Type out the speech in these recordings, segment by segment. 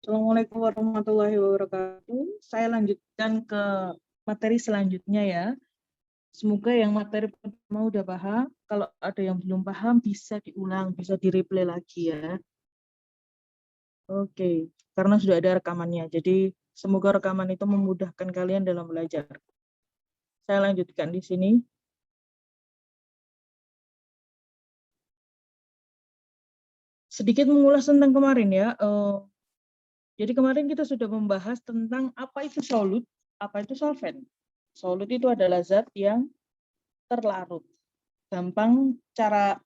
Assalamualaikum warahmatullahi wabarakatuh. Saya lanjutkan ke materi selanjutnya ya. Semoga yang materi pertama udah paham. Kalau ada yang belum paham bisa diulang, bisa di-replay lagi ya. Oke, karena sudah ada rekamannya. Jadi semoga rekaman itu memudahkan kalian dalam belajar. Saya lanjutkan di sini. Sedikit mengulas tentang kemarin ya. Jadi kemarin kita sudah membahas tentang apa itu solut, apa itu solvent. Solut itu adalah zat yang terlarut. Gampang cara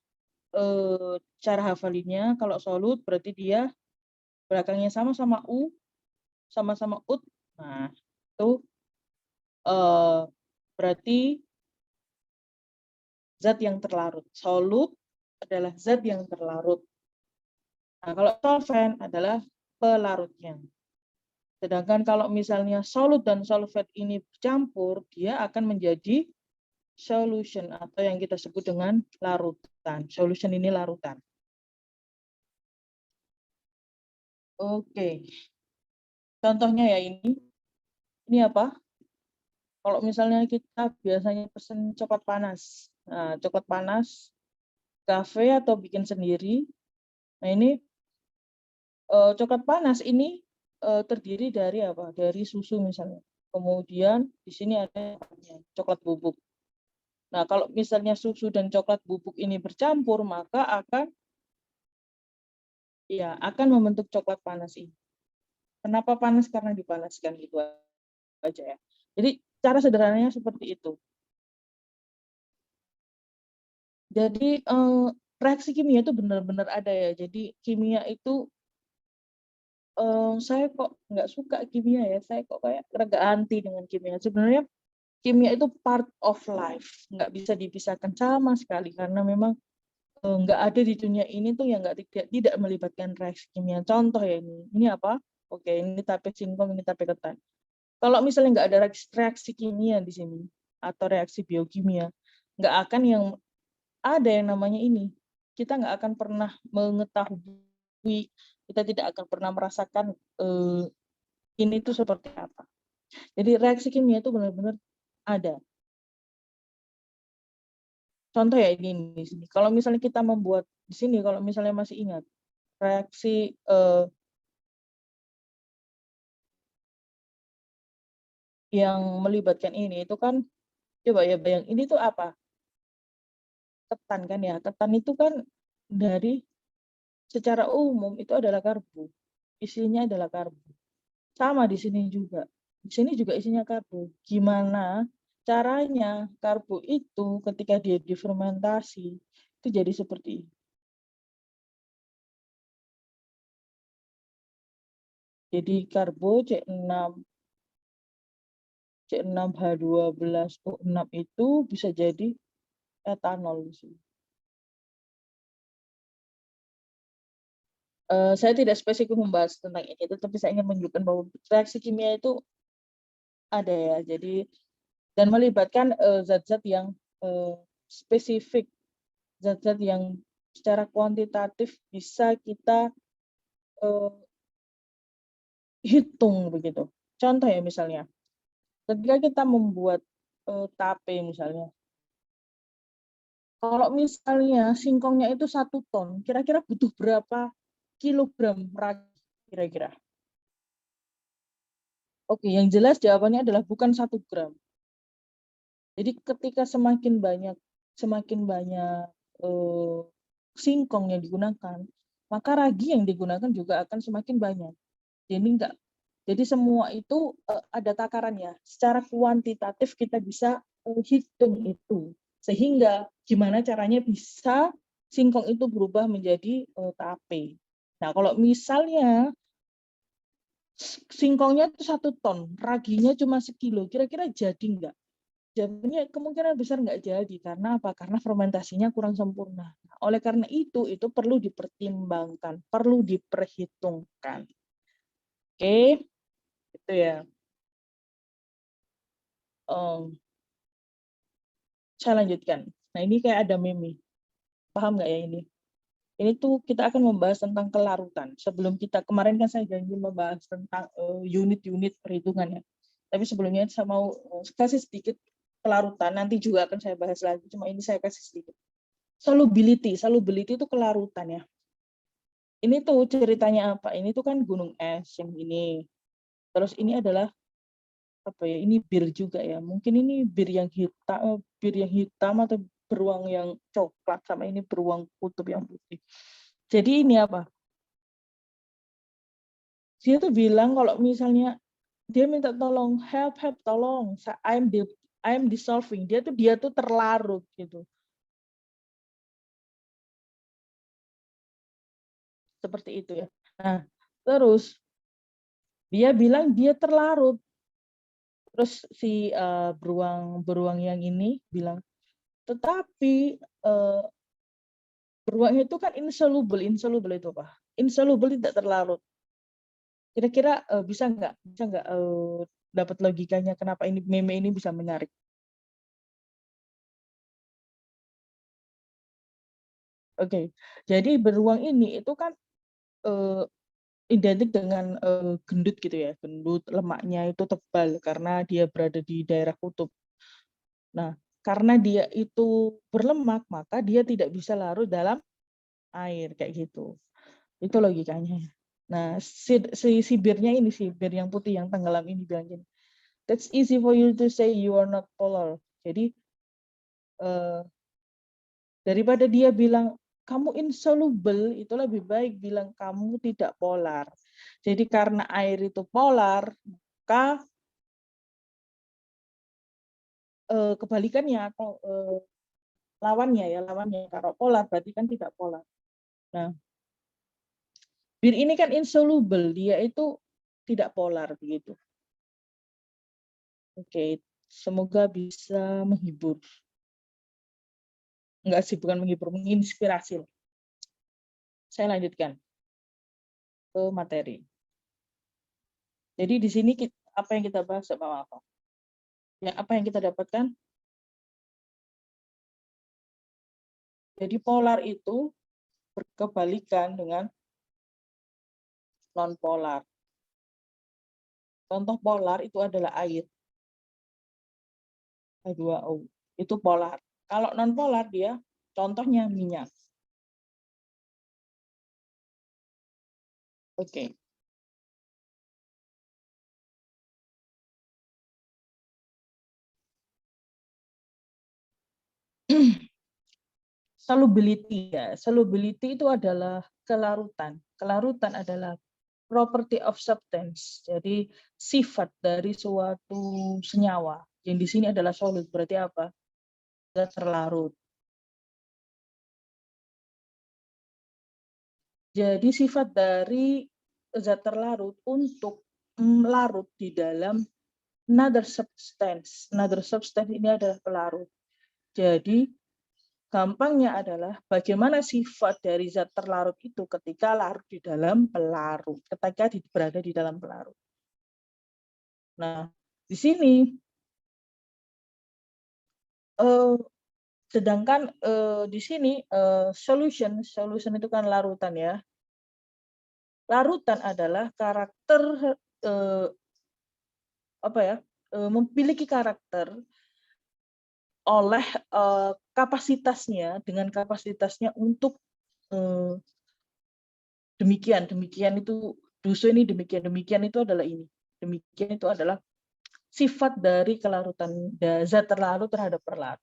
hafalinnya, kalau solut berarti dia belakangnya sama-sama U, sama-sama ut. Nah, itu berarti zat yang terlarut. Solut adalah zat yang terlarut. Nah, kalau solvent adalah pelarutnya. Sedangkan kalau misalnya solut dan solvent ini bercampur, dia akan menjadi solution atau yang kita sebut dengan larutan. Solution ini larutan. Oke. Contohnya ya ini. Ini apa? Kalau misalnya kita biasanya pesen coklat panas. Nah, coklat panas, kafe atau bikin sendiri. Nah, ini coklat panas ini terdiri dari apa? Dari susu misalnya. Kemudian di sini ada coklat bubuk. Nah, kalau misalnya susu dan coklat bubuk ini bercampur, maka akan membentuk coklat panas ini. Kenapa panas? Karena dipanaskan gitu aja ya. Jadi cara sederhananya seperti itu. Jadi reaksi kimia itu benar-benar ada ya. Jadi kimia itu saya kok nggak suka kimia ya. Saya kok kayak agak anti dengan kimia. Sebenarnya kimia itu part of life, nggak bisa dipisahkan sama sekali karena memang nggak ada di dunia ini tuh yang tidak melibatkan reaksi kimia. Contoh ya ini apa? Oke, ini tape singkong, ini tape ketan. Kalau misalnya nggak ada reaksi kimia di sini atau reaksi biokimia, nggak akan ada yang namanya ini. Kita nggak akan pernah mengetahui, kita tidak akan pernah merasakan ini tuh seperti apa. Jadi reaksi kimia itu benar-benar ada. Contoh ya ini di sini. Kalau misalnya kita membuat di sini, kalau misalnya masih ingat reaksi yang melibatkan ini itu kan, coba ya bayang ini tuh apa? Ketan kan ya. Ketan itu kan dari secara umum itu adalah karbo. Isinya adalah karbo. Sama di sini juga. Di sini juga isinya karbo. Gimana caranya karbo itu ketika dia difermentasi itu jadi seperti ini. Jadi karbo C6H12O6 itu bisa jadi etanol di sini. Saya tidak spesifik membahas tentang ini, tetapi saya ingin menunjukkan bahwa reaksi kimia itu ada ya. Jadi dan melibatkan zat-zat yang spesifik, zat-zat yang secara kuantitatif bisa kita hitung begitu. Contoh ya misalnya, ketika kita membuat tape misalnya, kalau misalnya singkongnya itu 1 ton, kira-kira butuh berapa kilogram ragi kira-kira? Oke, yang jelas jawabannya adalah bukan 1 gram. Jadi ketika semakin banyak singkong yang digunakan, maka ragi yang digunakan juga akan semakin banyak. Jadi semua itu ada takarannya. Secara kuantitatif kita bisa hitung itu. Sehingga gimana caranya bisa singkong itu berubah menjadi tape. Nah, kalau misalnya singkongnya itu 1 ton, raginya cuma sekilo, kira-kira jadi nggak? Jawabannya kemungkinan besar nggak jadi. Karena apa? Karena fermentasinya kurang sempurna. Nah, oleh karena itu perlu dipertimbangkan, perlu diperhitungkan. Oke, itu ya. Saya lanjutkan. Nah, ini kayak ada meme. Paham nggak ya ini? Ini tuh kita akan membahas tentang kelarutan. Sebelum kita kemarin kan saya janji membahas tentang unit-unit perhitungan ya. Tapi sebelumnya saya mau kasih sedikit kelarutan. Nanti juga akan saya bahas lagi. Cuma ini saya kasih sedikit. Solubility itu kelarutan ya. Ini tuh ceritanya apa? Ini tuh kan gunung es yang ini. Terus ini adalah apa ya? Ini bir juga ya. Mungkin ini bir yang hitam atau beruang yang coklat, sama ini beruang kutub yang putih. Jadi ini apa? Dia tuh bilang kalau misalnya dia minta tolong, help, tolong, I'm dissolving. Dia tuh terlarut gitu. Seperti itu ya. Nah, terus dia bilang dia terlarut. Terus si beruang yang ini bilang, tetapi beruang itu kan insoluble itu apa? Insoluble tidak terlarut. Kira-kira bisa nggak dapat logikanya kenapa ini meme ini bisa menarik? Oke, jadi beruang ini itu kan identik dengan gendut gitu ya, gendut, lemaknya itu tebal karena dia berada di daerah kutub. Nah, karena dia itu berlemak, maka dia tidak bisa larut dalam air kayak gitu. Itu logikanya. Nah, si birnya ini, si bir yang putih yang tenggelam ini bilang gini, that's easy for you to say you are not polar. Jadi daripada dia bilang kamu insoluble, itu lebih baik bilang kamu tidak polar. Jadi karena air itu polar, maka kebalikannya atau lawannya kalau polar berarti kan tidak polar. Nah, bir ini kan insoluble, dia itu tidak polar begitu. Oke, semoga bisa menghibur. Enggak sih, bukan menghibur, menginspirasi. Saya lanjutkan ke materi. Jadi di sini apa yang kita bahas sama apa? Ya, apa yang kita dapatkan? Jadi polar itu berkebalikan dengan non-polar. Contoh polar itu adalah air. H2O. Itu polar. Kalau non-polar dia contohnya minyak. Oke. Solubility ya. Solubility itu adalah kelarutan. Kelarutan adalah property of substance. Jadi sifat dari suatu senyawa. Yang di sini adalah solid. Berarti apa? Zat terlarut. Jadi sifat dari zat terlarut untuk larut di dalam another substance. Another substance ini adalah pelarut. Jadi gampangnya adalah bagaimana sifat dari zat terlarut itu ketika larut di dalam pelarut, ketika berada di dalam pelarut. Nah, di sini sedangkan di sini solution itu kan larutan ya. Larutan adalah karakter memiliki karakter oleh kapasitasnya untuk demikian itu ini demikian itu adalah ini. Demikian itu adalah sifat dari kelarutan zat terlarut terhadap pelarut.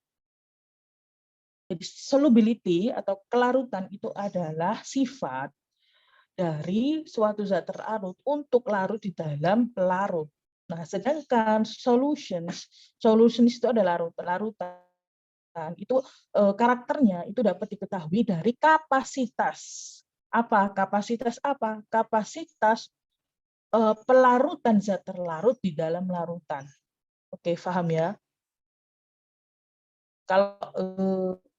Jadi solubility atau kelarutan itu adalah sifat dari suatu zat terlarut untuk larut di dalam pelarut. Nah, sedangkan solutions itu adalah larutan. Itu karakternya itu dapat diketahui dari kapasitas. Kapasitas pelarutan zat terlarut di dalam larutan. Oke, paham ya? Kalau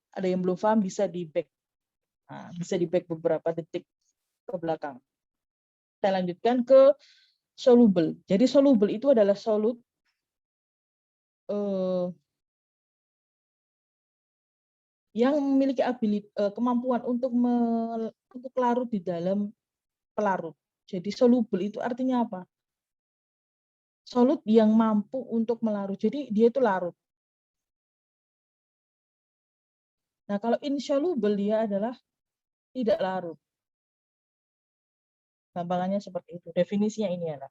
ada yang belum paham bisa di back beberapa detik ke belakang. Saya lanjutkan ke soluble. Jadi soluble itu adalah yang memiliki kemampuan untuk larut di dalam pelarut. Jadi soluble itu artinya apa? Solut yang mampu untuk melarut. Jadi dia itu larut. Nah, kalau insoluble dia adalah tidak larut. Gampangannya seperti itu. Definisinya ini adalah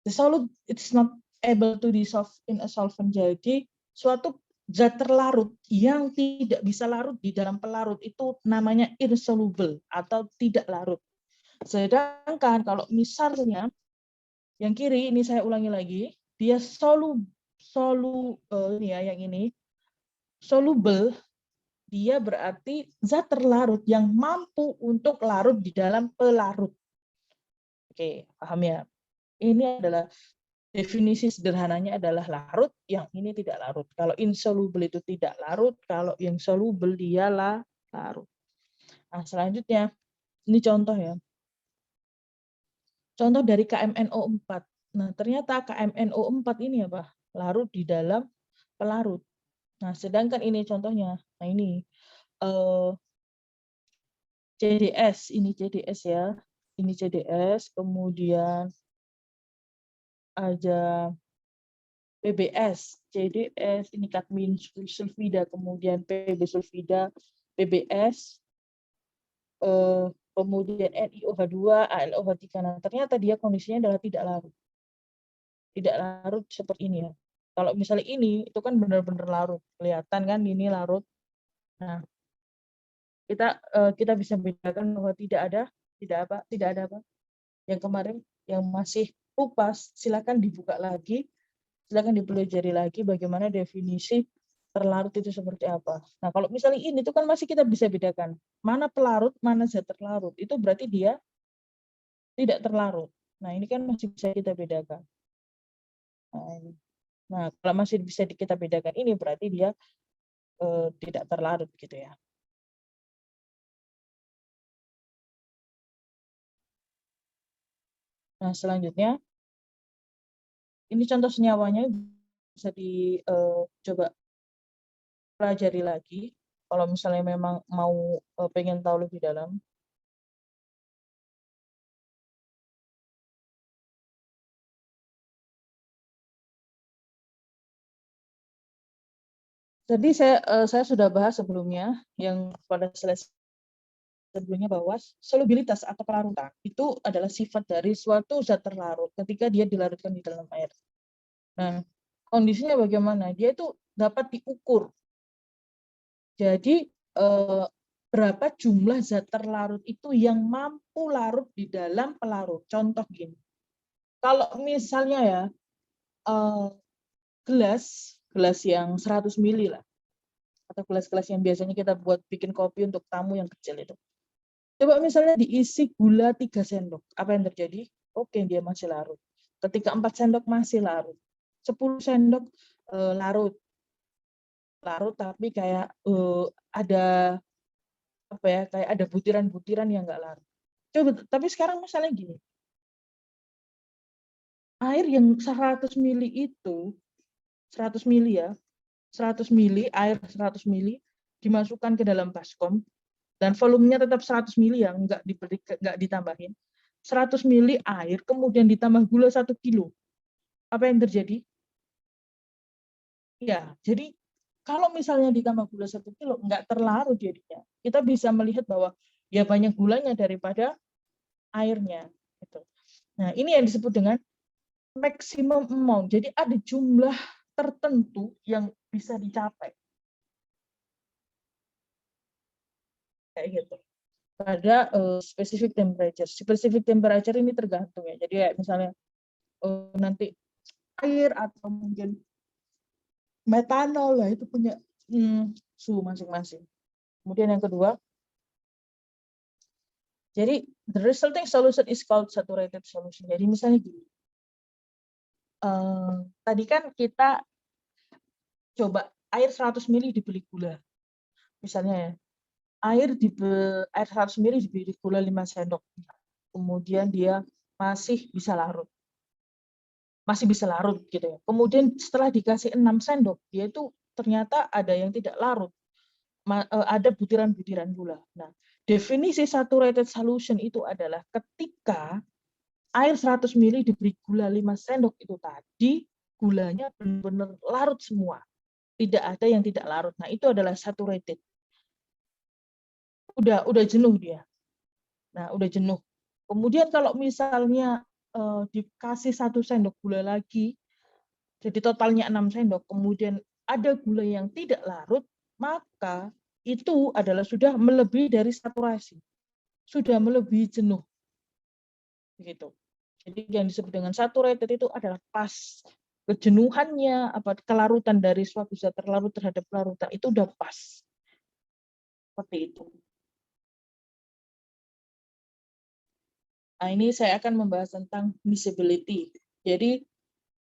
the solute it's not able to dissolve in a solvent. Jadi suatu zat terlarut yang tidak bisa larut di dalam pelarut itu namanya insoluble atau tidak larut. Sedangkan kalau misalnya yang kiri ini saya ulangi lagi, dia ini ya yang ini soluble, dia berarti zat terlarut yang mampu untuk larut di dalam pelarut. Oke, paham ya? Ini adalah definisi sederhananya adalah larut, yang ini tidak larut. Kalau insoluble itu tidak larut, kalau yang soluble dia larut. Nah, selanjutnya ini contoh ya. Contoh dari KMNO4. Nah, ternyata KMNO4 ini apa? Larut di dalam pelarut. Nah, sedangkan ini contohnya. Nah, ini CDS, ini CDS ya. Ini CDS, kemudian ada PBS, CDS, ini kadmin sulfida, kemudian PB sulfida, PBS, kemudian NiOH2, AlOH3. Nah, ternyata dia kondisinya adalah tidak larut. Tidak larut seperti ini ya. Kalau misalnya ini, itu kan benar-benar larut. Kelihatan kan ini larut. Nah, kita bisa bedakan bahwa tidak ada apa. Yang kemarin yang masih lupa, silakan dibuka lagi, silakan dipelajari lagi bagaimana definisi terlarut itu seperti apa. Nah, kalau misalnya ini itu kan masih kita bisa bedakan mana pelarut, mana zat terlarut. Itu berarti dia tidak terlarut. Nah, ini kan masih bisa kita bedakan. Nah, kalau masih bisa kita bedakan ini berarti dia tidak terlarut gitu ya. Nah, selanjutnya ini contoh senyawanya bisa dicoba pelajari lagi kalau misalnya memang mau pengen tahu lebih dalam. Jadi saya sudah bahas sebelumnya yang pada slide sebelumnya bahwa solubilitas atau kelarutan itu adalah sifat dari suatu zat terlarut ketika dia dilarutkan di dalam air. Nah, kondisinya bagaimana? Dia itu dapat diukur. Jadi berapa jumlah zat terlarut itu yang mampu larut di dalam pelarut. Contoh gini, kalau misalnya ya gelas yang 100 mili lah, atau gelas-gelas yang biasanya kita buat bikin kopi untuk tamu yang kecil itu. Coba misalnya diisi gula 3 sendok, apa yang terjadi? Oke, dia masih larut. Ketika 4 sendok masih larut. 10 sendok larut. Larut tapi kayak ada apa ya? Kayak ada butiran-butiran yang enggak larut. Coba, tapi sekarang misalnya gini. Air yang 100 mili itu 100 mili ya. 100 mili, air 100 mili dimasukkan ke dalam baskom dan volumenya tetap 100 mili ya, enggak ditambahin. 100 mili air, kemudian ditambah gula 1 kilo. Apa yang terjadi? Ya, jadi kalau misalnya ditambah gula 1 kilo, enggak terlarut jadinya. Kita bisa melihat bahwa ya banyak gulanya daripada airnya. Gitu. Nah, ini yang disebut dengan maximum amount. Jadi ada jumlah tertentu yang bisa dicapai. Kayak gitu. Pada specific temperature. Specific temperature ini tergantung ya. Jadi kayak misalnya nanti air atau mungkin metanol lah itu punya suhu masing-masing. Kemudian yang kedua, jadi the resulting solution is called saturated solution. Jadi misalnya gini, tadi kan kita coba air 100 ml dibeli gula, misalnya ya, air 100 ml dibeli gula 5 sendok, kemudian dia masih bisa larut gitu ya. Kemudian setelah dikasih 6 sendok, dia itu ternyata ada yang tidak larut. ada butiran-butiran gula. Nah, definisi saturated solution itu adalah ketika air 100 ml diberi gula 5 sendok itu tadi, gulanya benar-benar larut semua. Tidak ada yang tidak larut. Nah, itu adalah saturated. Udah jenuh dia. Nah, udah jenuh. Kemudian kalau misalnya dikasih 1 sendok gula lagi, jadi totalnya 6 sendok, kemudian ada gula yang tidak larut, maka itu adalah sudah melebihi dari saturasi. Sudah melebihi jenuh. Begitu. Jadi yang disebut dengan saturated itu adalah pas kejenuhannya, kelarutan dari suatu zat terlarut terhadap larutan itu udah pas. Seperti itu. Nah, ini saya akan membahas tentang miscibility. Jadi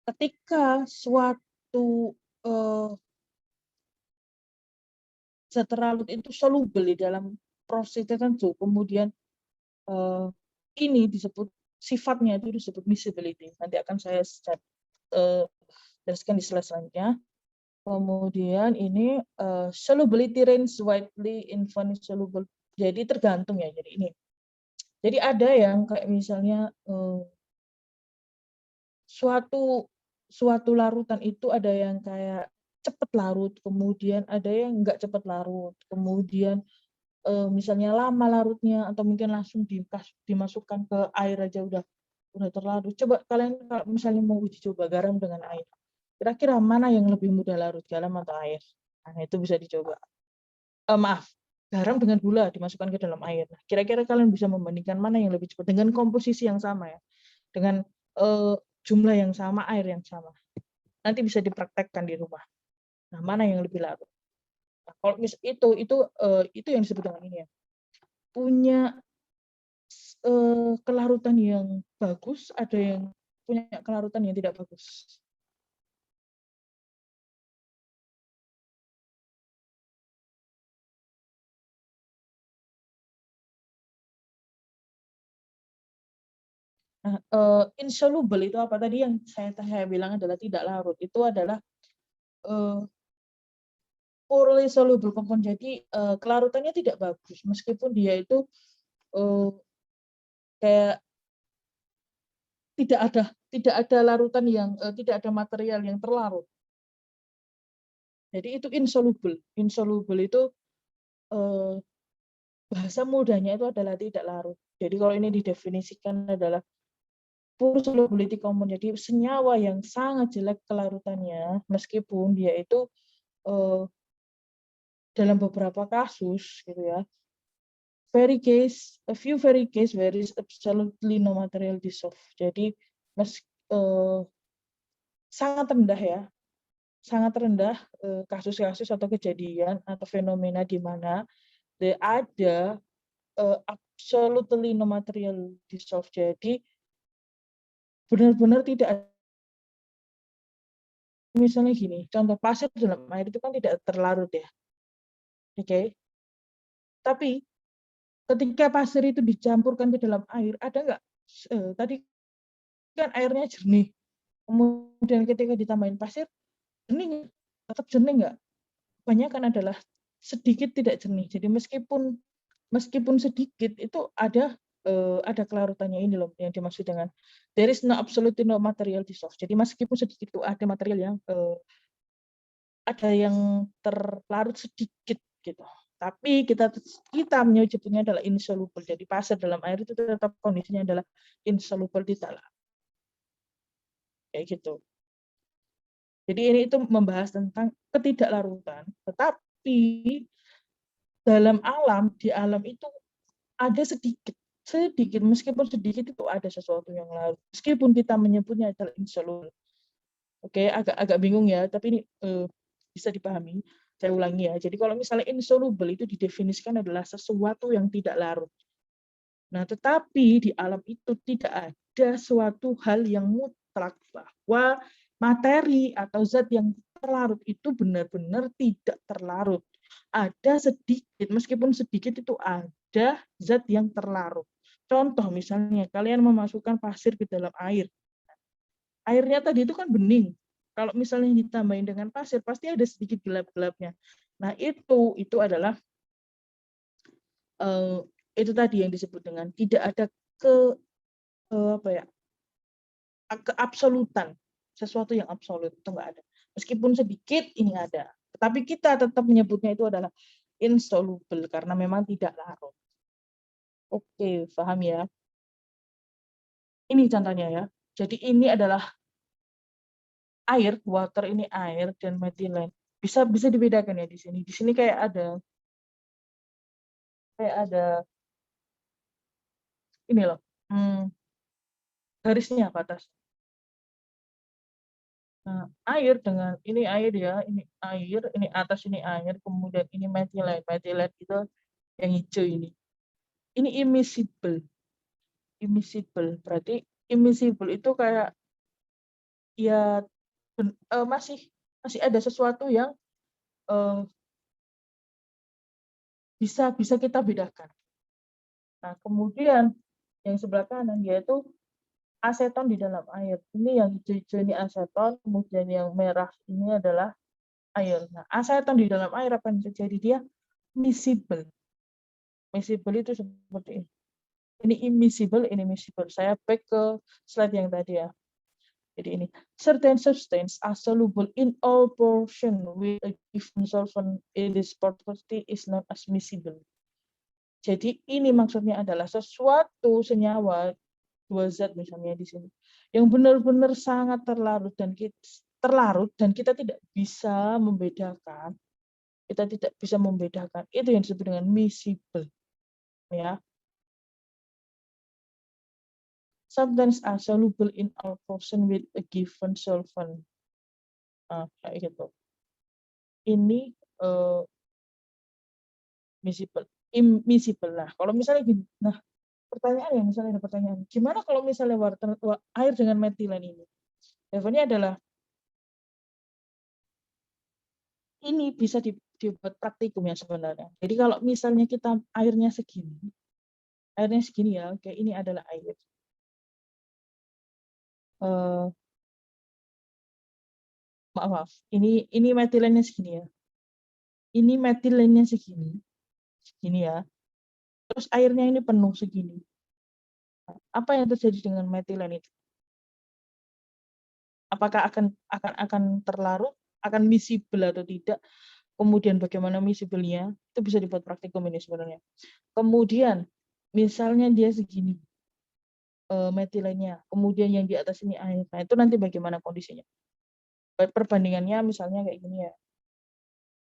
ketika suatu zat terlarut itu soluble di dalam proses tertentu, kemudian ini disebut sifatnya itu disebut miscibility. Nanti akan saya jelaskan di slide selanjutnya. Kemudian ini solubility range widely in soluble. Jadi tergantung ya. Jadi ini. Jadi ada yang kayak misalnya suatu larutan itu ada yang kayak cepat larut, kemudian ada yang enggak cepat larut, kemudian misalnya lama larutnya atau mungkin langsung dimasukkan ke air aja udah terlarut. Coba kalian kalau misalnya mau uji coba garam dengan air, kira-kira mana yang lebih mudah larut, garam atau air? Nah, itu bisa dicoba. Maaf, garam dengan gula dimasukkan ke dalam air. Nah, kira-kira kalian bisa membandingkan mana yang lebih cepat dengan komposisi yang sama ya, dengan jumlah yang sama, air yang sama. Nanti bisa dipraktekkan di rumah. Nah, mana yang lebih larut? Nah, kalau itu yang disebut dengan ini ya. Punya kelarutan yang bagus, ada yang punya kelarutan yang tidak bagus. Nah, insoluble itu apa tadi yang saya bilang adalah tidak larut. Itu adalah poorly soluble compound. Jadi kelarutannya tidak bagus meskipun dia itu kayak tidak ada larutan yang tidak ada material yang terlarut. Jadi itu insoluble. Insoluble itu bahasa mudahnya itu adalah tidak larut. Jadi kalau ini didefinisikan adalah poor solubility compound. Jadi senyawa yang sangat jelek kelarutannya meskipun dia itu dalam beberapa kasus gitu ya. A few very case where is absolutely no material dissolved. Jadi sangat rendah ya, sangat rendah kasus-kasus atau kejadian atau fenomena di mana ada absolutely no material dissolved. Jadi benar-benar tidak ada. Misalnya gini, contoh pasir dalam air itu kan tidak terlarut ya, oke? Tapi ketika pasir itu dicampurkan ke dalam air, ada nggak? Tadi kan airnya jernih, kemudian ketika ditambahin pasir, jernih, tetap jernih nggak? Kebanyakan adalah sedikit tidak jernih. Jadi meskipun sedikit itu ada kelarutannya ini loh yang dimaksud dengan there is no absolutely no material dissolved. Jadi meskipun sedikit itu ada material yang ada yang terlarut sedikit gitu. Tapi kita menyebutnya adalah insoluble. Jadi pasir dalam air itu tetap kondisinya adalah insoluble di dalam. Kayak gitu. Jadi ini itu membahas tentang ketidaklarutan. Tetapi di alam itu ada sedikit meskipun sedikit itu ada sesuatu yang larut. Meskipun kita menyebutnya adalah insoluble. Oke, agak bingung ya, tapi ini bisa dipahami. Saya ulangi ya. Jadi kalau misalnya insoluble itu didefinisikan adalah sesuatu yang tidak larut. Nah, tetapi di alam itu tidak ada suatu hal yang mutlak bahwa materi atau zat yang terlarut itu benar-benar tidak terlarut. Ada sedikit, meskipun sedikit itu ada zat yang terlarut. Contoh misalnya kalian memasukkan pasir ke dalam air. Airnya tadi itu kan bening. Kalau misalnya ditambahin dengan pasir, pasti ada sedikit gelap-gelapnya. Nah, itu adalah itu tadi yang disebut dengan tidak ada apa ya, keabsolutan, sesuatu yang absolut itu nggak ada. Meskipun sedikit ini ada, tetapi kita tetap menyebutnya itu adalah insoluble karena memang tidak larut. Oke, paham ya? Ini contohnya ya. Jadi ini adalah air, water ini air dan metilen. Bisa bisa dibedakan ya di sini. Di sini kayak ada ini loh. Garisnya ke atas. Nah, air dengan ini air ya, ini air, ini atas ini air, kemudian ini metilen. Metilen itu yang hijau ini. Ini immiscible. Immiscible. Berarti immiscible itu kayak ya masih ada sesuatu yang bisa kita bedakan. Nah, kemudian yang sebelah kanan yaitu aseton di dalam air. Ini yang hijau ini aseton, kemudian yang merah ini adalah air. Nah, aseton di dalam air apa yang terjadi? Dia miscible. Miscible itu seperti ini. Ini immiscible, ini miscible. Saya back ke slide yang tadi ya. Jadi ini, certain substance are soluble in all portion with a given solvent. This property is known as miscible. Jadi ini maksudnya adalah sesuatu senyawa, dua zat misalnya di sini, yang benar-benar sangat terlarut dan kita tidak bisa membedakan. Kita tidak bisa membedakan. Itu yang disebut dengan miscible. Ya. Substance are soluble in all portion with a given solvent. Nah, kayak gitu. Ini miscible. Nah, kalau misalnya gini, nah pertanyaan ya, misalnya ada pertanyaan, gimana kalau misalnya air dengan metilen ini? Jawabannya adalah ini bisa dibuat praktikum ya sebenarnya. Jadi kalau misalnya kita airnya segini ya, oke, ini adalah air. Maaf, ini metilennya segini ya. Ini metilennya segini ya. Terus airnya ini penuh segini. Apa yang terjadi dengan metilen itu? Apakah akan terlarut, akan miscible atau tidak? Kemudian bagaimana miscible-nya? Itu bisa dibuat praktikum ini sebenarnya. Kemudian misalnya dia segini metilennya, kemudian yang di atas ini air. Nah, itu nanti bagaimana kondisinya? Perbandingannya misalnya kayak gini ya.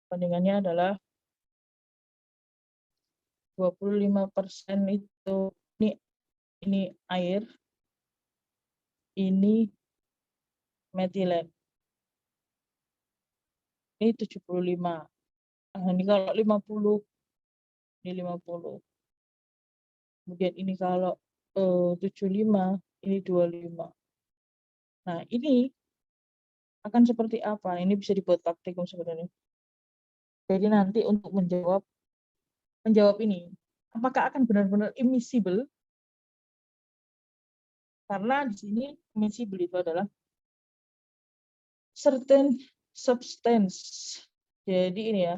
Perbandingannya adalah 25% itu ini air, ini metilen. Ini 75. Nah, ini kalau 50, ini 50. Kemudian ini kalau 75, ini 25. Nah, ini akan seperti apa? Ini bisa dibuat praktikum sebenarnya. Jadi nanti untuk menjawab ini, apakah akan benar-benar immiscible? Karena di sini immiscible itu adalah certain substance. Jadi ini ya,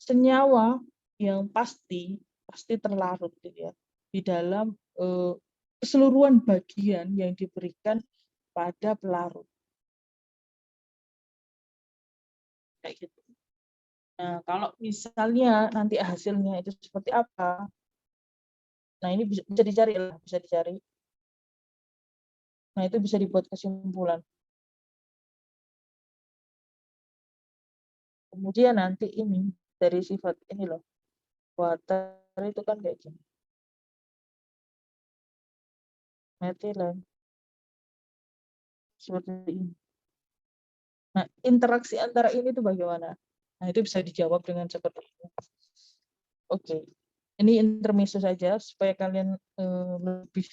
senyawa yang pasti terlarut gitu ya di dalam keseluruhan bagian yang diberikan pada pelarut. Kayak gitu. Nah, kalau misalnya nanti hasilnya itu seperti apa? Nah, ini bisa dicari lah, bisa dicari. Nah, itu bisa dibuat kesimpulan. Kemudian nanti ini dari sifat ini loh. Water itu kan kayak gini. Metilen. Seperti ini. Nah, interaksi antara ini tuh bagaimana? Nah, itu bisa dijawab dengan seperti ini. Oke. Ini intermezzo saja supaya kalian lebih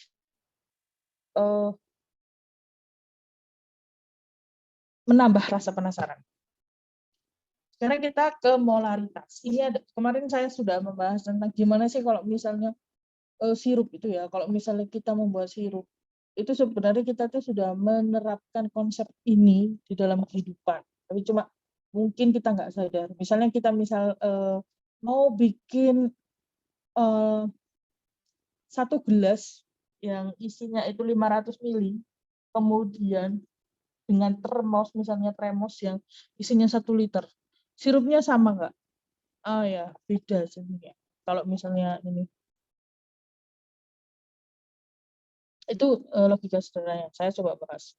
menambah rasa penasaran. Sekarang kita ke molaritas. Ini kemarin saya sudah membahas tentang gimana sih kalau misalnya sirup itu ya. Kalau misalnya kita membuat sirup, itu sebenarnya kita tuh sudah menerapkan konsep ini di dalam kehidupan. Tapi cuma mungkin kita nggak sadar. Misalnya kita mau bikin satu gelas yang isinya itu 500 ml, kemudian dengan misalnya termos yang isinya 1 liter. Sirupnya sama nggak? Ya, beda sebenarnya. Kalau misalnya ini. Itu logika sederhananya. Saya coba bahas.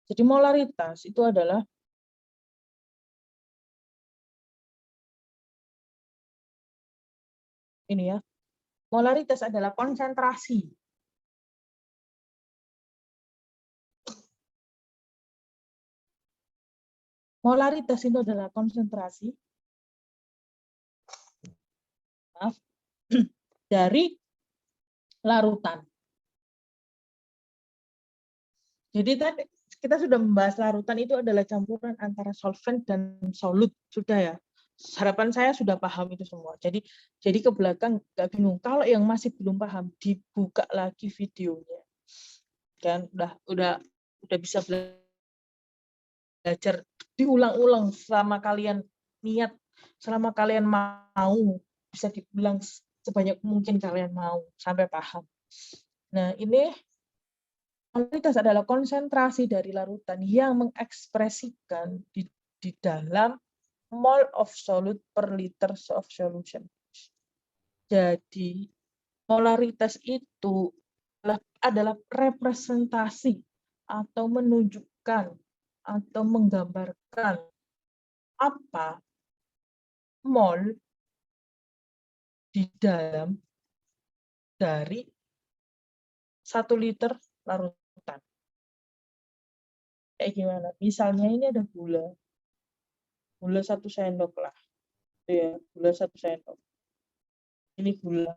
Jadi molaritas itu adalah ini ya. Molaritas adalah konsentrasi. Molaritas itu adalah konsentrasi dari larutan. Jadi tadi kita sudah membahas larutan itu adalah campuran antara solvent dan solut, sudah ya. Harapan saya sudah paham itu semua. Jadi ke belakang nggak bingung. Kalau yang masih belum paham, dibuka lagi videonya. Dan udah bisa belajar diulang-ulang selama kalian niat, selama kalian mau, bisa diulang sebanyak mungkin kalian mau sampai paham. Nah, ini molaritas adalah konsentrasi dari larutan yang mengekspresikan di dalam mole of solute per liter of solution. Jadi, molaritas itu adalah representasi atau menunjukkan atau menggambarkan apa mol di dalam dari 1 liter larutan. Kayak gimana? Misalnya ini ada gula 1 sendok lah. Ya, gula 1 sendok. Ini gula.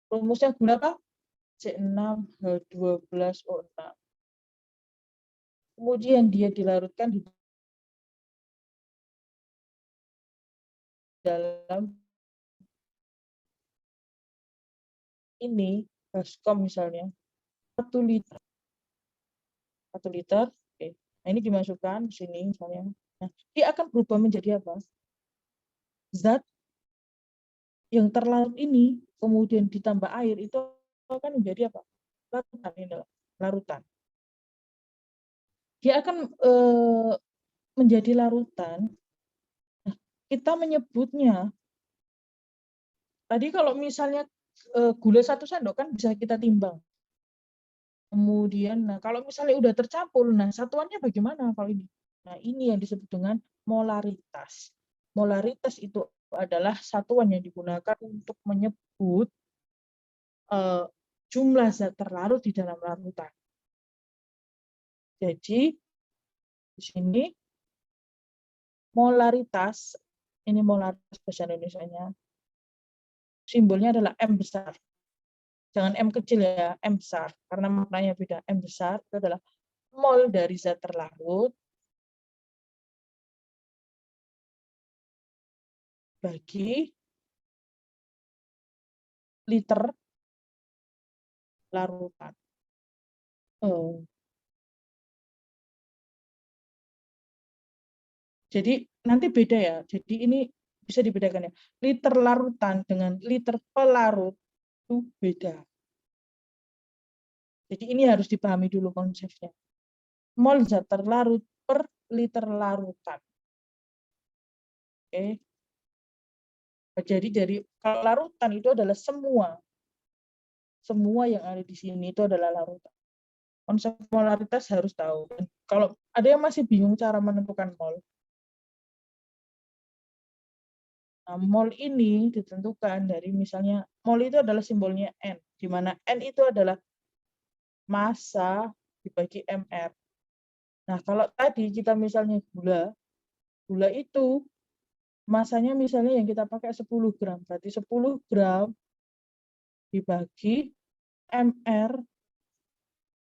Rumusnya gula apa? C6H12O6. Kemudian dia dilarutkan di dalam ini baskom misalnya 1 liter. 1 liter. Oke. Nah, ini dimasukkan ke sini misalnya. Nah, dia akan berubah menjadi apa? Zat yang terlarut ini kemudian ditambah air itu akan menjadi apa? Larutan ini adalah larutan. Dia akan menjadi larutan. Nah, kita menyebutnya tadi kalau misalnya gula 1 sendok kan bisa kita timbang. Kemudian, nah kalau misalnya udah tercampur, nah satuannya bagaimana kalau ini? Nah ini yang disebut dengan molaritas. Molaritas itu adalah satuan yang digunakan untuk menyebut jumlah zat terlarut di dalam larutan. Jadi di sini molaritas, ini molaritas bahasa Indonesianya, simbolnya adalah M besar. Jangan M kecil ya, M besar, karena maknanya beda. M besar itu adalah mol dari zat terlarut bagi liter larutan. Jadi nanti beda ya. Jadi ini bisa dibedakan ya. Liter larutan dengan liter pelarut itu beda. Jadi ini harus dipahami dulu konsepnya. Mol zat terlarut per liter larutan. Oke. Jadi kalau larutan itu adalah semua yang ada di sini itu adalah larutan. Konsep molaritas harus tahu. Kalau ada yang masih bingung cara menentukan mol, nah, mol ini ditentukan dari misalnya mol itu adalah simbolnya N, di mana N itu adalah massa dibagi mR. Nah, kalau tadi kita misalnya gula itu masanya misalnya yang kita pakai 10 gram, berarti 10 gram dibagi mR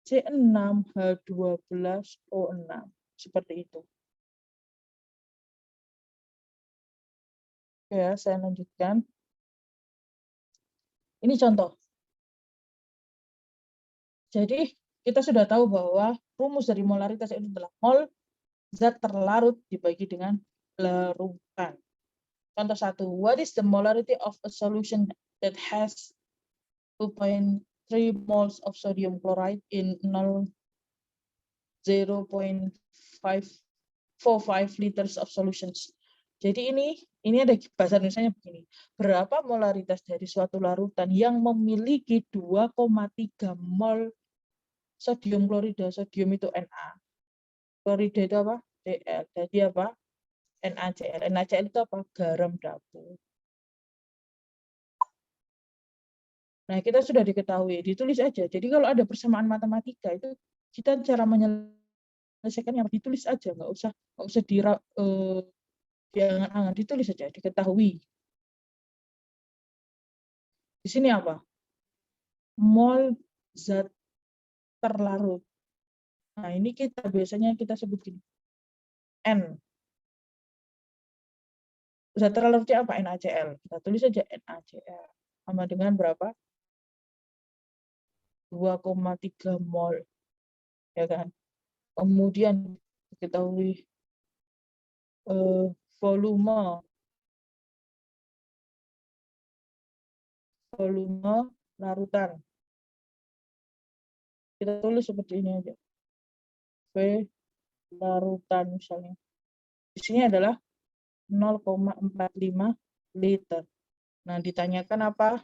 C6H12O6, seperti itu. Ya, saya lanjutkan. Ini contoh. Jadi, kita sudah tahu bahwa rumus dari molaritas itu adalah mol zat terlarut dibagi dengan larutan. Contoh 1, what is the molarity of a solution that has 2.3 moles of sodium chloride in 0.545 liters of solutions. Jadi ini ada bahasa Indonesianya begini. Berapa molaritas dari suatu larutan yang memiliki 2,3 mol sodium klorida? Sodium itu Na. Klorida itu apa? Cl. Jadi apa? NaCl. NaCl itu apa? Garam dapur. Nah, kita sudah diketahui, ditulis aja. Jadi kalau ada persamaan matematika itu kita cara menyelesaikannya ditulis aja, nggak usah diangan-angan, ditulis saja, diketahui. Di sini apa? Mol zat terlarut. Nah, ini biasanya kita sebut gini. N. Zat terlarutnya apa? NaCl. Kita tulis saja NaCl. Sama dengan berapa? 2,3 mol. Ya kan? Kemudian diketahui volume larutan. Kita tulis seperti ini aja. V larutan misalnya. Di sini adalah 0,45 liter. Nah, ditanyakan apa?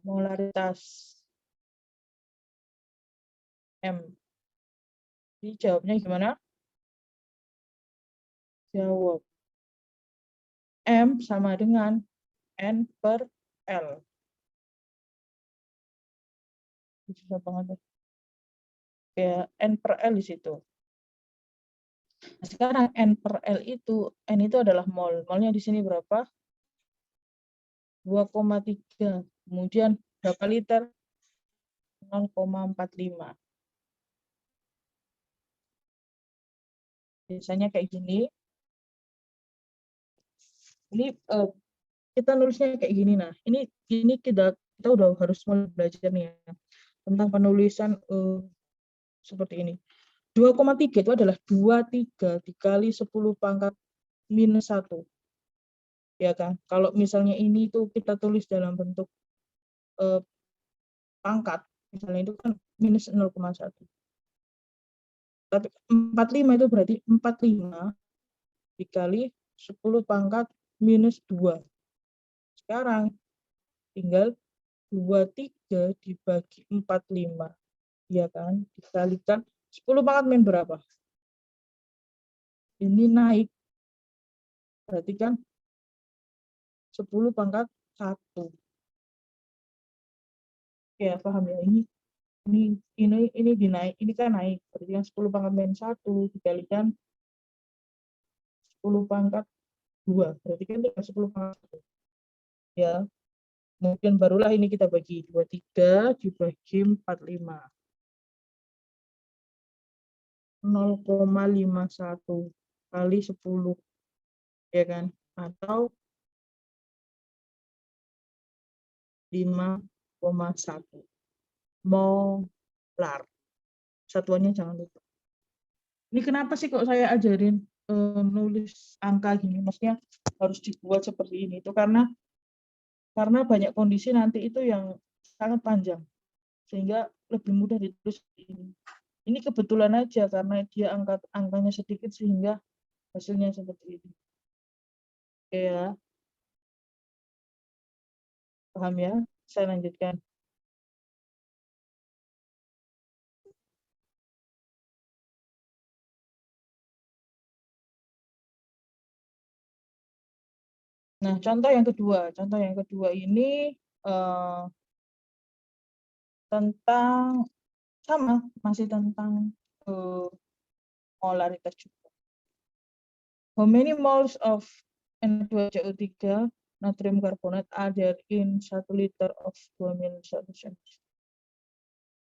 Molaritas M. Jadi jawabnya gimana? Jawab. M sama dengan N per L. Susah banget. Ya, N per L di situ. Nah, sekarang N per L itu, N itu adalah mol. Molnya di sini berapa? 2,3. Kemudian berapa liter? 0,45. Biasanya kayak gini. Ini kita nulisnya kayak gini. Nah, ini kita udah harus mulai belajar nih ya, tentang penulisan seperti ini. 2,3 itu adalah 23 dikali 10 pangkat minus 1. Ya kan? Kalau misalnya ini tuh kita tulis dalam bentuk pangkat, misalnya itu kan minus 0,1. Tapi 45 itu berarti 45 dikali 10 pangkat minus 2. Sekarang tinggal 23 dibagi 45. Ya kan? Dikalikan 10 pangkat min berapa? Ini naik. Berarti kan 10 pangkat 1. Ya, paham ya? Ini dinaik, ini kan naik. Berarti yang 10 pangkat min 1 dikalikan 10 pangkat 2. Berarti kan tinggal 10 pangkat 1. Ya. Mungkin barulah ini kita bagi 23 dibagi 45. 0,51 kali 10. Ya kan? Atau 5,1 molar. Satuannya jangan lupa. Ini kenapa sih kok saya ajarin nulis angka gini? Maksudnya harus dibuat seperti ini. Itu karena banyak kondisi nanti itu yang sangat panjang. Sehingga lebih mudah ditulis ini. Ini kebetulan aja karena dia angkanya sedikit sehingga hasilnya seperti ini. Oke ya. Paham ya? Saya lanjutkan. Nah, contoh yang kedua. Contoh yang kedua ini tentang sama, masih tentang molaritas juga. How many moles of N2CO3 natrium carbonate are there in 1 liter of 2 ml solution?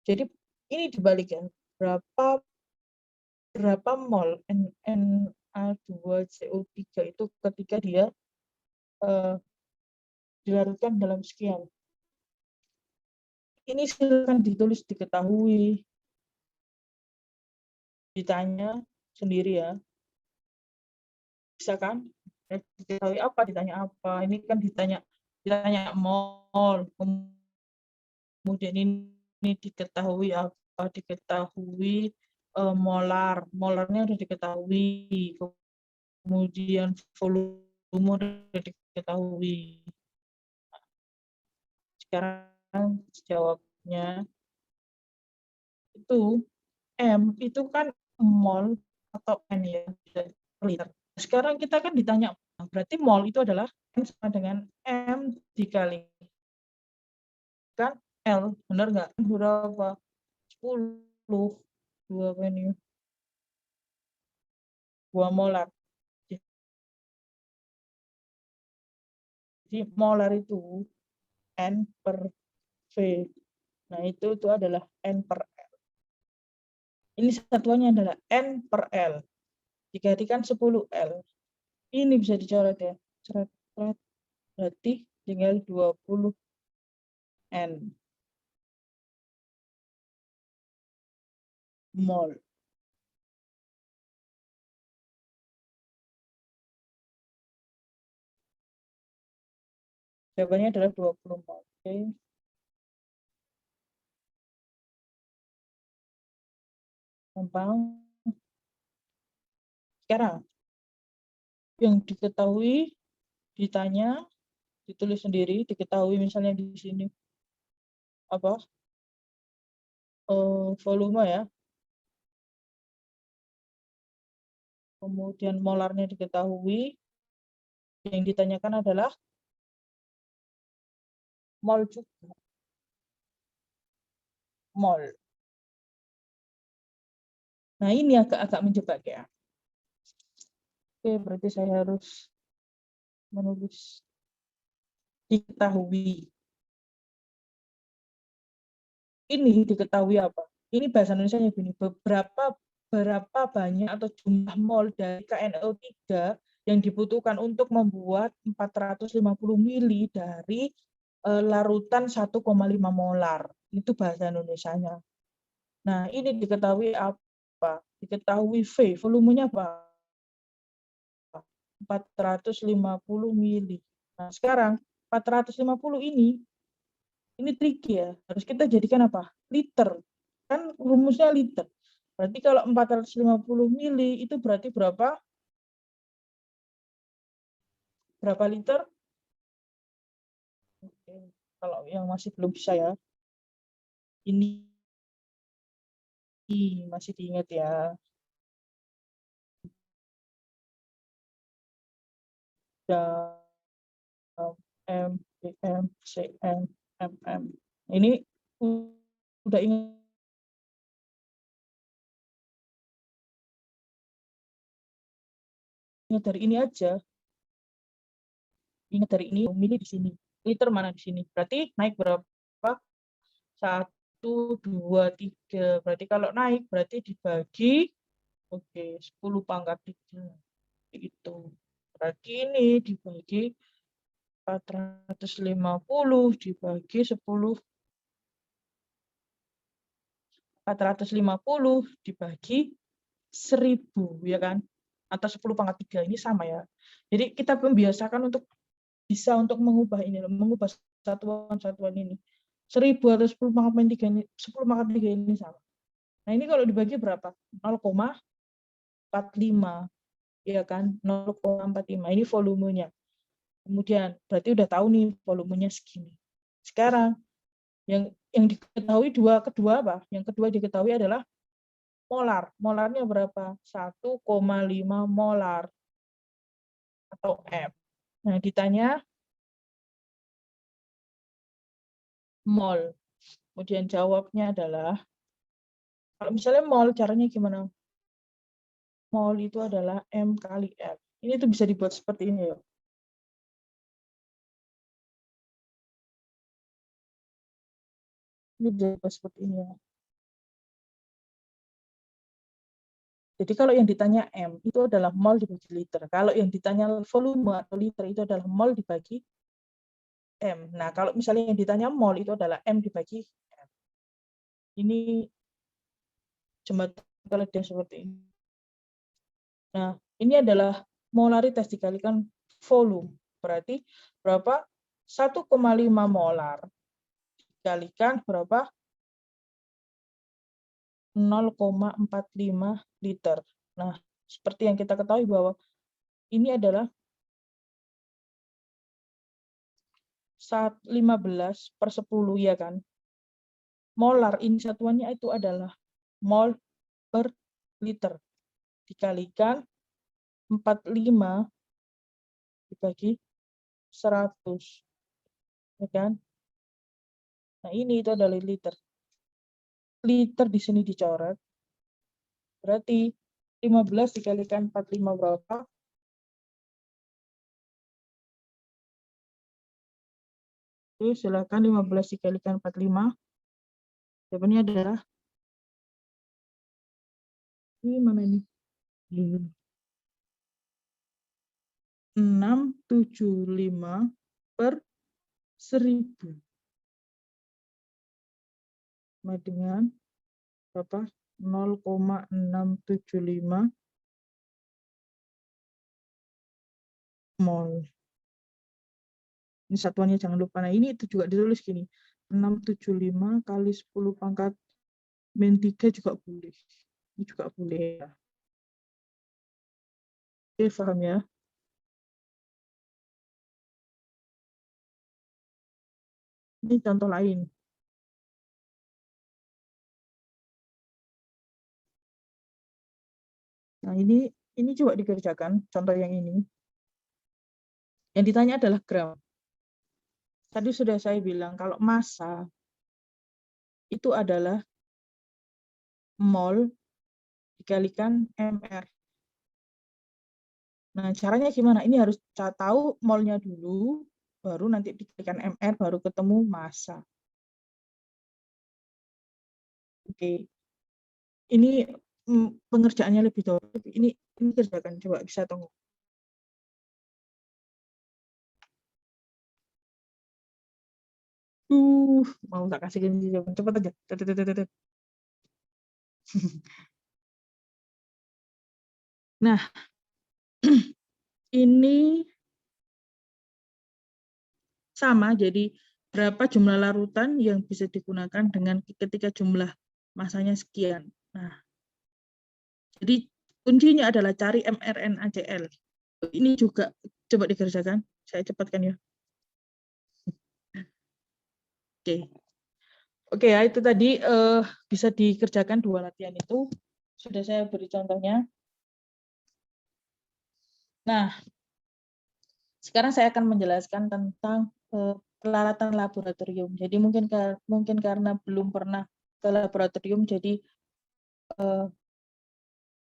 Jadi ini dibalikan. Berapa mol Na2CO3 itu ketika dia dilarutkan dalam sekian. Ini silakan ditulis diketahui. Ditanya sendiri ya. Bisa kan? Diketahui apa? Ditanya apa? Ini kan ditanya mol. Kemudian ini diketahui apa? Diketahui molar. Molarnya sudah diketahui. Kemudian volume sudah diketahui. Sekarang jawabnya itu M itu kan mol atau N ya, liter. Sekarang kita kan ditanya, berarti mol itu adalah N sama dengan M dikali kan L, benar nggak? Berapa? 10. 2 apa ini? 2 molar. Jadi molar itu N per V. Nah, itu adalah N per L. Ini satuannya adalah N per L. Dikalikan 10 L. Ini bisa dicoret ya. Berarti tinggal 20 N. Mol. Jawabannya adalah 20 mol. Oke. Gampang. Sekarang yang diketahui, ditanya, ditulis sendiri, diketahui misalnya di sini apa? Volume ya. Kemudian molarnya diketahui. Yang ditanyakan adalah mol juga. Mol. Nah, ini agak menjebak ya. Oke, berarti saya harus menulis diketahui. Ini diketahui apa? Ini bahasa Indonesia-nya gini, berapa banyak atau jumlah mol dari KNO3 yang dibutuhkan untuk membuat 450 mili dari larutan 1,5 molar. Itu bahasa Indonesianya. Nah, ini diketahui apa? Diketahui V, volumenya apa? 450 mili. Nah, sekarang 450 ini tricky ya. Harus kita jadikan apa? Liter. Kan rumusnya liter. Berarti kalau 450 mili itu berarti berapa? Berapa liter? Oke. Kalau yang masih belum bisa ya. Ini masih diingat ya. M, M, CM, MM. Ini udah ingat dari ini aja. Ingat dari ini, mili di sini. Liter mana di sini? Berarti naik berapa? 1, 2, 3. Berarti kalau naik, berarti dibagi, oke, 10 pangkat 3. Itu. Berarti ini dibagi 450 dibagi 10. 450 dibagi 1000, ya kan? Atau 10 pangkat 3, ini sama ya. Jadi kita membiasakan untuk bisa untuk mengubah ini, mengubah satuan-satuan ini. 1000 atau 10 pangkat 3 ini, 10 pangkat 3 ini sama. Nah, ini kalau dibagi berapa? 0,45, ya kan? 0,45. Ini volumenya. Kemudian berarti udah tahu nih volumenya segini. Sekarang yang diketahui kedua apa? Yang kedua diketahui adalah molar. Molarnya berapa? 1,5 molar atau M. Nah, ditanya mol. Kemudian jawabnya adalah, kalau misalnya mol, caranya gimana? Mol itu adalah M kali L. Ini tuh bisa dibuat seperti ini ya. Ini bisa dibuat seperti ini ya. Jadi kalau yang ditanya M itu adalah mol dibagi liter. Kalau yang ditanya volume atau liter itu adalah mol dibagi M. Nah, kalau misalnya yang ditanya mol itu adalah M dibagi L. Ini jembatan keledai seperti ini. Nah, ini adalah molaritas dikalikan volume. Berarti berapa? 1,5 molar dikalikan berapa? 0,45 liter. Nah, seperti yang kita ketahui bahwa ini adalah 15/10 ya kan. Molar ini satuannya itu adalah mol per liter. Dikalikan 45 dibagi 100. Ya kan? Nah, ini itu adalah liter. Liter di sini dicoret. Berarti 15 dikalikan 45 berapa? Oke, silakan 15 dikalikan 45. Jawabannya adalah ini mana ini? 675 per 1000. Sama dengan berapa? 0,675 mol. Ini satuannya jangan lupa. Nah, ini itu juga ditulis gini. 675 kali 10 pangkat min 3 juga boleh. Ini juga boleh ya. Oke, paham ya? Ini contoh lain. Nah, ini coba dikerjakan contoh yang ini. Yang ditanya adalah gram. Tadi sudah saya bilang kalau massa itu adalah mol dikalikan mr. Nah, caranya gimana? Ini harus tahu molnya dulu, baru nanti dikalikan mr, baru ketemu massa. Oke. Ini pengerjaannya lebih jauh. Ini kerjakan, coba bisa tunggu. Mau tak kasih jawaban cepat aja. Nah, ini sama, jadi berapa jumlah larutan yang bisa digunakan dengan ketika jumlah masanya sekian. Nah, jadi kuncinya adalah cari mRNACl. Ini juga coba dikerjakan, saya cepatkan ya. Oke. Oke ya, itu tadi bisa dikerjakan 2 latihan itu. Sudah saya beri contohnya. Nah, sekarang saya akan menjelaskan tentang peralatan laboratorium. Jadi mungkin karena belum pernah ke laboratorium, jadi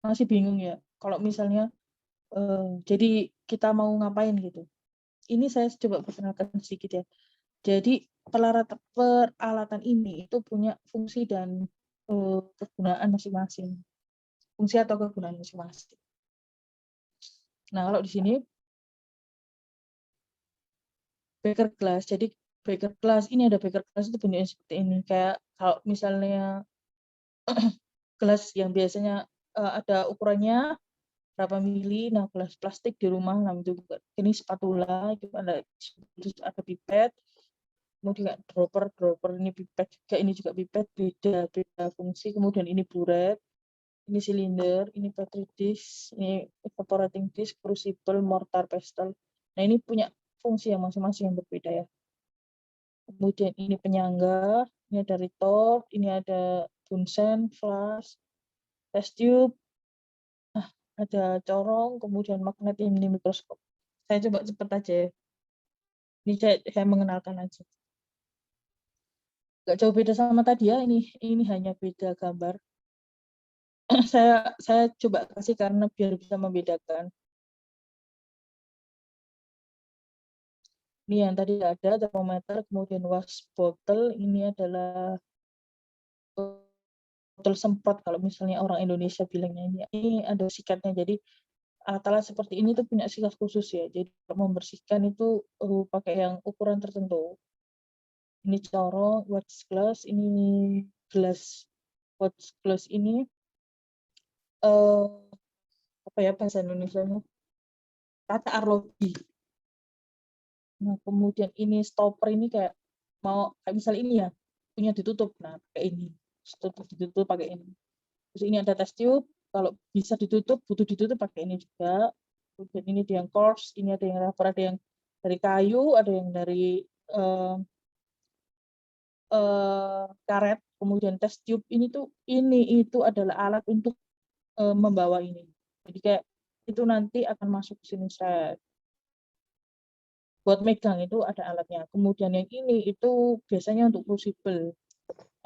masih bingung ya. Kalau misalnya, jadi kita mau ngapain gitu. Ini saya coba perkenalkan sedikit ya. Jadi peralatan ini itu punya fungsi dan kegunaan masing-masing. Fungsi atau kegunaan masing-masing. Nah, kalau di sini beaker glass. Jadi beaker glass ini ada beaker glass itu bentuknya seperti ini. Kayak kalau misalnya gelas yang biasanya ada ukurannya berapa mili. Nah, gelas plastik di rumah, nah itu ini spatula, itu ada pipet, kemudian dropper ini pipet juga, ini juga pipet, beda fungsi. Kemudian ini buret, ini silinder, ini petri dish, ini evaporating dish, crucible, mortar, pestle. Nah, ini punya fungsi yang masing-masing yang berbeda ya. Kemudian ini penyangga, ini ada retort, ini ada bunsen, flask, test tube, ada corong, kemudian magnet, ini mikroskop. Saya coba cepat aja ya. Ini saya mengenalkan aja. Gak jauh beda sama tadi ya, ini hanya beda gambar. saya coba kasih karena biar bisa membedakan. Ini yang tadi ada termometer, kemudian wash bottle, ini adalah botol semprot kalau misalnya orang Indonesia bilangnya. Ini ada sikatnya, jadi alat-alat seperti ini tuh punya sikat khusus ya. Jadi membersihkan itu pakai yang ukuran tertentu. Ini corong, wax glass, ini gelas watch glass ini apa ya bahasa Indonesianya, kaca arloji. Nah kemudian ini stopper ini kayak mau kayak misal ini ya punya ditutup, nah pakai ini ditutup pakai ini. Terus ini ada test tube, kalau bisa ditutup butuh ditutup pakai ini juga. Kemudian ini ada yang coarse, ini ada yang rubber, ada yang dari kayu, ada yang dari karet. Kemudian test tube ini itu adalah alat untuk membawa ini. Jadi kayak itu nanti akan masuk ke sini set. Buat megang itu ada alatnya. Kemudian yang ini itu biasanya untuk crucible.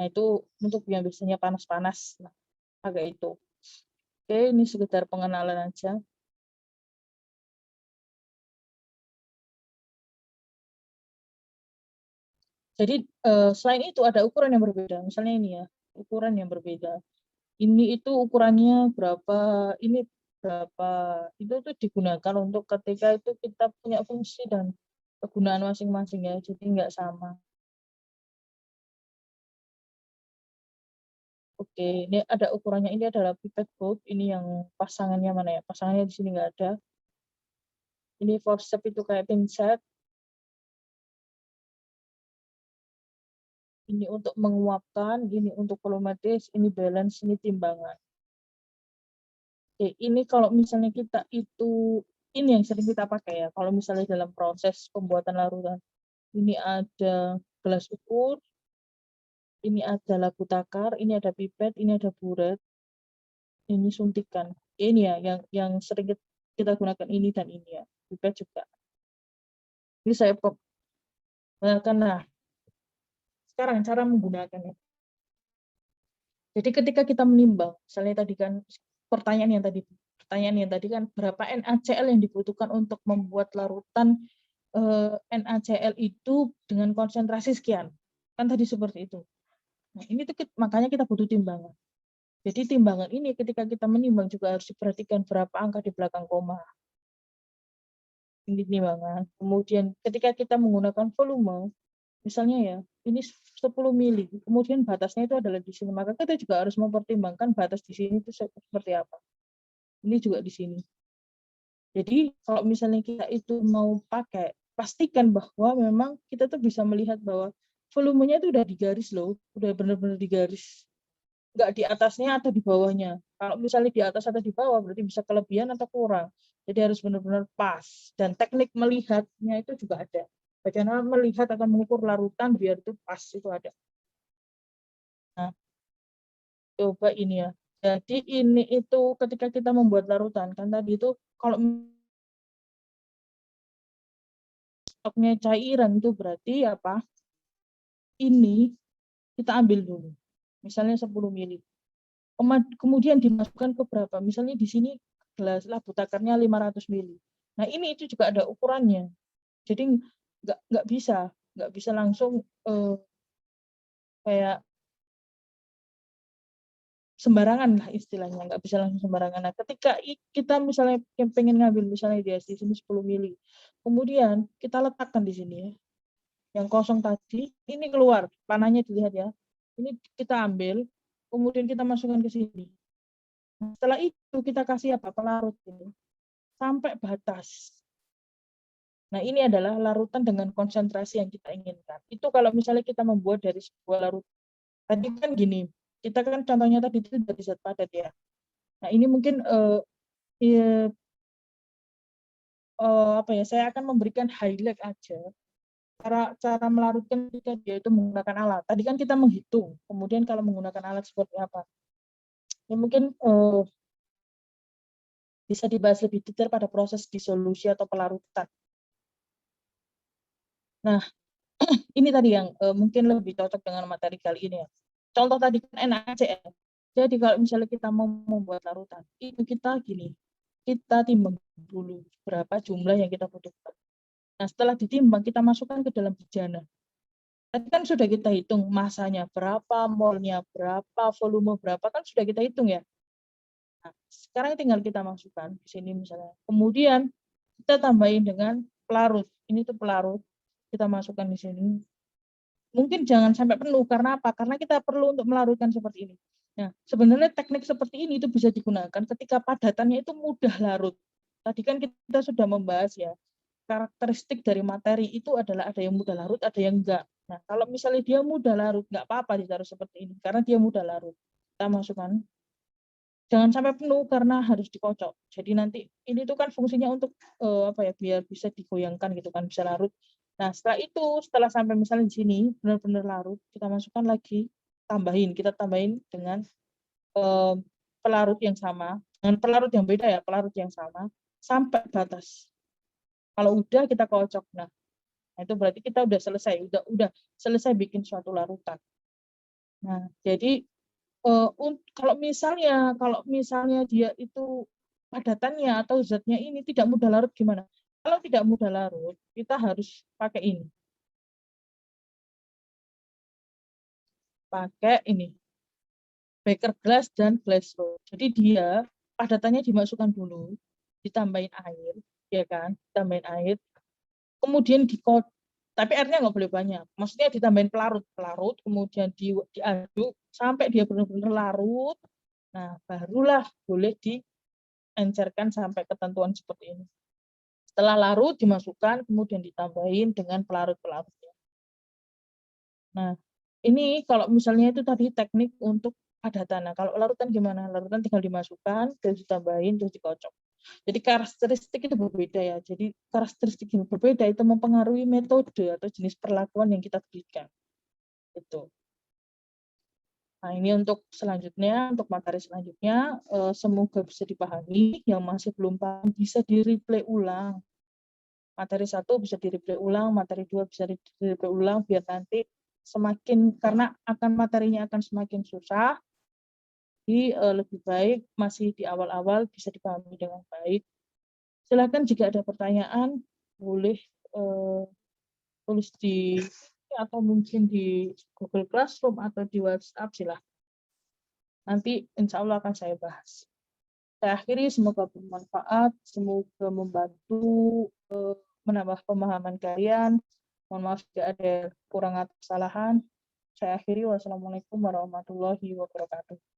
Nah itu untuk yang biasanya panas-panas. Nah, pakai itu. Oke, ini sekedar pengenalan aja. Jadi selain itu ada ukuran yang berbeda. Misalnya ini ya, ukuran yang berbeda. Ini itu ukurannya berapa, ini berapa. Itu tuh digunakan untuk ketika itu kita punya fungsi dan kegunaan masing-masing ya. Jadi nggak sama. Oke, ini ada ukurannya. Ini adalah pipette bulb. Ini yang pasangannya mana ya? Pasangannya di sini nggak ada. Ini forceps itu kayak pinset. Ini untuk menguapkan, ini untuk volumetis, ini balance, ini timbangan. Oke, ini kalau misalnya kita itu, ini yang sering kita pakai ya. Kalau misalnya dalam proses pembuatan larutan, ini ada gelas ukur, ini ada labu takar, ini ada pipet, ini ada buret, ini suntikan. Ini ya yang sering kita gunakan ini dan ini ya. Pipet juga. Ini saya perkenalkan. Nah, sekarang cara menggunakannya. Jadi ketika kita menimbang, misalnya tadi kan pertanyaan yang tadi kan berapa NaCl yang dibutuhkan untuk membuat larutan NaCl itu dengan konsentrasi sekian. Kan tadi seperti itu. Nah, ini tuh makanya kita butuh timbangan. Jadi timbangan ini ketika kita menimbang juga harus diperhatikan berapa angka di belakang koma. Ini timbangan. Kemudian ketika kita menggunakan volume, misalnya ya, ini 10 mili, kemudian batasnya itu adalah di sini. Maka kita juga harus mempertimbangkan batas di sini itu seperti apa. Ini juga di sini. Jadi kalau misalnya kita itu mau pakai, pastikan bahwa memang kita tuh bisa melihat bahwa volumenya itu udah digaris loh, udah benar-benar digaris. Nggak di atasnya atau di bawahnya. Kalau misalnya di atas atau di bawah berarti bisa kelebihan atau kurang. Jadi harus benar-benar pas. Dan teknik melihatnya itu juga ada. Bagaimana melihat akan mengukur larutan biar itu pas itu ada. Nah, coba ini ya. Jadi ini itu ketika kita membuat larutan kan tadi itu kalau stoknya cairan itu berarti apa? Ini kita ambil dulu. Misalnya 10 mili. Kemudian dimasukkan ke berapa? Misalnya di sini gelas labu takarnya 500 mili. Nah, ini itu juga ada ukurannya. Jadi nggak bisa langsung kayak sembarangan lah istilahnya, nggak bisa langsung sembarangan. Nah, ketika kita misalnya pengen ngambil misalnya di sini 10 mili, kemudian kita letakkan di sini ya, yang kosong tadi, ini keluar, panahnya dilihat ya, ini kita ambil, kemudian kita masukkan ke sini. Nah, setelah itu kita kasih apa? Pelarut ini sampai batas. Nah, ini adalah larutan dengan konsentrasi yang kita inginkan. Itu kalau misalnya kita membuat dari sebuah larutan. Tadi kan gini, kita kan contohnya tadi itu dari zat padat ya. Nah, ini mungkin apa ya? Saya akan memberikan highlight aja cara melarutkan ketika dia itu menggunakan alat. Tadi kan kita menghitung, kemudian kalau menggunakan alat seperti apa? Ya mungkin bisa dibahas lebih detail pada proses disolusi atau pelarutan. Nah, ini tadi yang mungkin lebih cocok dengan materi kali ini ya. Contoh tadi kan NaCl. Jadi kalau misalnya kita mau membuat larutan, itu kita gini, kita timbang dulu berapa jumlah yang kita butuhkan. Nah, setelah ditimbang, kita masukkan ke dalam bejana. Tadi kan sudah kita hitung masanya berapa, molnya berapa, volume berapa, kan sudah kita hitung ya. Nah, sekarang tinggal kita masukkan di sini misalnya. Kemudian kita tambahin dengan pelarut. Ini tuh pelarut. Kita masukkan di sini. mungkin jangan sampai penuh. Karena apa? Karena kita perlu untuk melarutkan seperti ini. Nah, sebenarnya teknik seperti ini itu bisa digunakan ketika padatannya itu mudah larut. Tadi kan kita sudah membahas ya, karakteristik dari materi itu adalah ada yang mudah larut, ada yang enggak. Nah, kalau misalnya dia mudah larut, enggak apa-apa ditaruh seperti ini, karena dia mudah larut. Kita masukkan, jangan sampai penuh karena harus dikocok. Jadi nanti ini tuh kan fungsinya untuk apa ya, biar bisa digoyangkan gitu kan, bisa larut. Nah, setelah itu, setelah sampai misalnya di sini benar-benar larut, kita masukkan lagi, kita tambahin dengan pelarut yang sama, dengan pelarut yang beda ya, pelarut yang sama sampai batas. Kalau udah kita kocok. Nah, itu berarti kita udah selesai, udah selesai bikin suatu larutan. Nah, jadi kalau misalnya dia itu padatannya atau zatnya ini tidak mudah larut gimana? Kalau tidak mudah larut, kita harus pakai ini. Pakai ini, Baker glass dan glass rod. Jadi dia padatannya dimasukkan dulu, ditambahin air, ya kan? Ditambahin air, kemudian tapi airnya nggak boleh banyak. Maksudnya ditambahin pelarut, kemudian diaduk sampai dia benar-benar larut. Nah, barulah boleh diencerkan sampai ketentuan seperti ini. Setelah larut dimasukkan, kemudian ditambahin dengan pelarut-pelarutnya. Nah, ini kalau misalnya itu tadi teknik untuk padatan. Nah, kalau larutan gimana? Larutan tinggal dimasukkan, terus ditambahin, terus dikocok. Jadi karakteristik itu berbeda ya. Jadi karakteristik yang berbeda itu mempengaruhi metode atau jenis perlakuan yang kita berikan. Itu. Nah, ini untuk selanjutnya, untuk materi selanjutnya, semoga bisa dipahami. Yang masih belum paham bisa di-replay ulang. Materi 1 bisa di-replay ulang, materi 2 bisa di-replay ulang, biar nanti karena materinya akan semakin susah, jadi lebih baik masih di awal-awal bisa dipahami dengan baik. Silakan jika ada pertanyaan, boleh tulis di atau mungkin di Google Classroom atau di WhatsApp, silahkan. Nanti insya Allah akan saya bahas. Saya akhiri, semoga bermanfaat, semoga membantu menambah pemahaman kalian. Mohon maaf jika ada kurang atau kesalahan. Saya akhiri, wassalamualaikum warahmatullahi wabarakatuh.